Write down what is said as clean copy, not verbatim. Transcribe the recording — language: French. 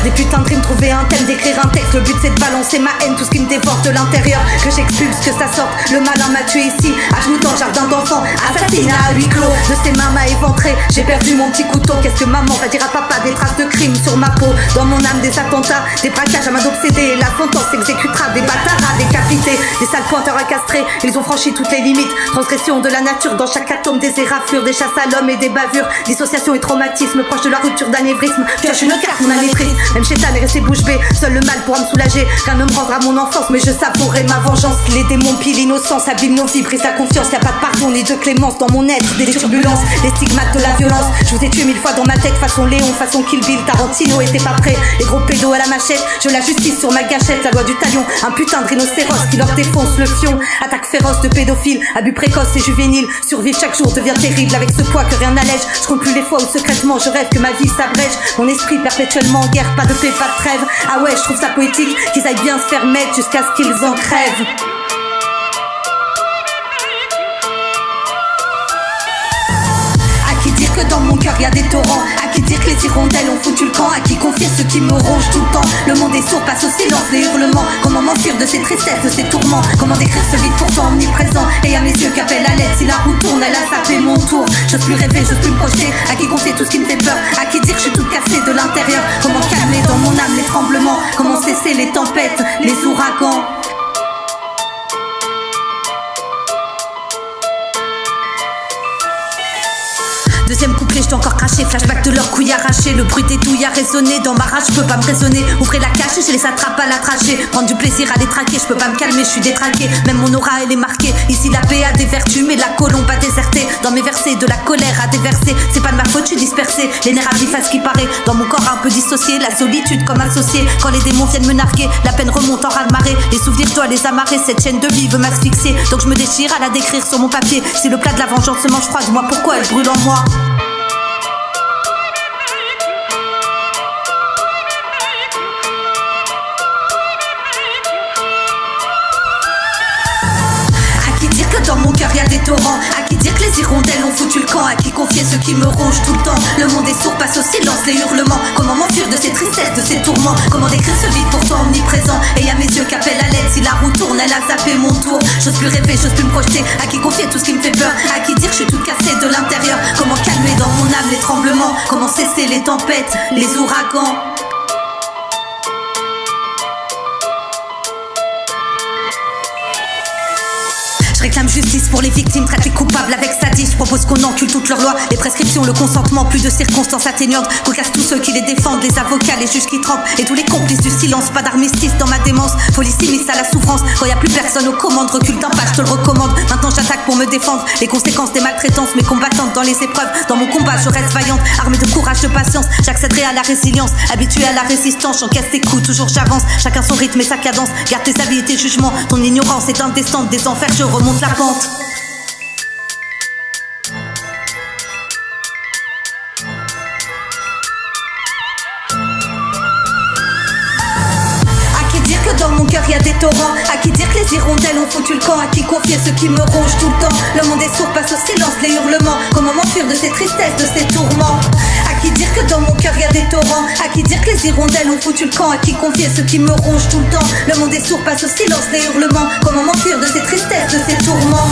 Des putains de rimes, trouver un thème, d'écrire un texte. Le but c'est de balancer ma haine, tout ce qui me dévore de l'intérieur. Que j'expulse, que ça sorte. Le malin m'a tué ici, à genoux dans le jardin d'enfants. Assassinat à huis clos, de ses mains m'a éventré. J'ai perdu mon petit couteau, qu'est-ce que maman va dire à papa? Des traces de crime sur ma peau, dans mon âme des attentats, des braquages à main d'obsédés. La sentence s'exécutera, des bâtards à décapiter, des sales pointeurs à castrer. Ils ont franchi toutes les limites, transgression de la nature. Dans chaque atome des éraflures, des chasses à l'homme et des bavures. Dissociation et traumatisme, proche de la rupture d'anévrisme. Pioche une carte, mon année triste. Même Chétan est resté bouche bée, seul le mal pourra me soulager. Rien ne me rendra mon enfance, mais je savourerai ma vengeance. Les démons pillent l'innocence, abîment nos vies, brisent la confiance. Y'a pas de pardon ni de clémence dans mon être, des turbulences, les stigmates de la violence. Je vous ai tué 1000 fois dans ma tête, façon Léon, façon Kill Bill. Tarantino était pas prêt, les gros pédos à la machette. Je la justice sur ma gâchette, la loi du talion. Un putain de rhinocéros qui leur défonce le fion. Attaque féroce de pédophiles, abus précoces et juvéniles. Survivre chaque jour devient terrible avec ce poids que rien n'allège. Je compte plus les fois où secrètement je rêve que ma vie s'abrège. Mon esprit perpétuellement en guerre, pas de paix, pas de trêve. Ah ouais, je trouve ça poétique qu'ils aillent bien se faire mettre jusqu'à ce qu'ils en crèvent. Que dans mon cœur y a des torrents. À qui dire que les hirondelles ont foutu le camp? À qui confier ce qui me ronge tout le temps? Le monde est sourd, passe au silence, les hurlements. Comment m'enfuir de ces tristesses, de ces tourments? Comment décrire ce vide pourtant omniprésent? Et à mes yeux qu'appelle à l'aide, si la roue tourne, elle a sapé mon tour. J'ose plus rêver, j'ose plus me projeter. À qui confier tout ce qui me fait peur? À qui dire que je suis toute cassée de l'intérieur? Comment calmer dans mon âme les tremblements? Comment cesser les tempêtes, les ouragans? Deuxième couplet, je dois encore cracher. Flashback de leurs couilles arrachées. Le bruit des douilles a résonné. Dans ma rage, je peux pas me raisonner. Ouvrez la cache, je les attrape à la trachée. Prendre du plaisir à les traquer. Je peux pas me calmer, je suis détraqué. Même mon aura, elle est marquée. Ici, la paix a des vertus, mais la colombe a déserté. Dans mes versets, de la colère à déverser. C'est pas de ma faute, je suis dispersé. Les nerfs à vif à ce qui paraît. Dans mon corps un peu dissocié. La solitude comme associée. Quand les démons viennent me narguer, la peine remonte en raz-de-marée. Les souvenirs, je dois les amarrer. Cette chaîne de vie veut m'asphyxier. Donc je me déchire à la décrire sur mon papier. Si le plat de la vengeance se mange froid, dis-moi pourquoi elle brûle en moi. Dans mon cœur y a des torrents. À qui dire que les hirondelles ont foutu le camp? À qui confier ce qui me ronge tout le temps? Le monde est sourd, passe au silence, les hurlements. Comment m'enfuir de ces tristesses, de ces tourments? Comment décrire ce vide pourtant omniprésent? Et y'a mes yeux qu'appellent à l'aide, si la roue tourne, elle a zappé mon tour. J'ose plus rêver, j'ose plus me projeter. À qui confier tout ce qui me fait peur? À qui dire que je suis toute cassée de l'intérieur? Comment calmer dans mon âme les tremblements? Comment cesser les tempêtes, les ouragans? Je réclame justice pour les victimes, traite les coupables avec sadisme. Je propose qu'on encule toutes leurs lois, les prescriptions, le consentement, plus de circonstances atteignantes. Qu'on casse tous ceux qui les défendent, les avocats, les juges qui trempent. Et tous les complices du silence, pas d'armistice dans ma démence. Folie sinistre à la souffrance, quand y a plus personne aux commandes. Recule d'un pas, je te le recommande. Maintenant j'attaque pour me défendre. Les conséquences des maltraitances, mes combattantes dans les épreuves. Dans mon combat je reste vaillante, armée de courage, de patience. J'accéderai à la résilience, habituée à la résistance. J'encaisse tes coups, toujours j'avance. Chacun son rythme et sa cadence. Garde tes avis et tes jugements. Ton ignorance est indécente, des enfers je remonte la pente. Dans mon cœur y a des torrents. À qui dire que les hirondelles ont foutu le camp? À qui confier ce qui me ronge tout le temps? Le monde est sourd, passe au silence, les hurlements. Comment m'enfuir de ces tristesses, de ces tourments? À qui dire que dans mon cœur y a des torrents? À qui dire que les hirondelles ont foutu le camp? À qui confier ce qui me ronge tout le temps? Le monde est sourd, passe au silence, les hurlements. Comment m'enfuir de ces tristesses, de ces tourments?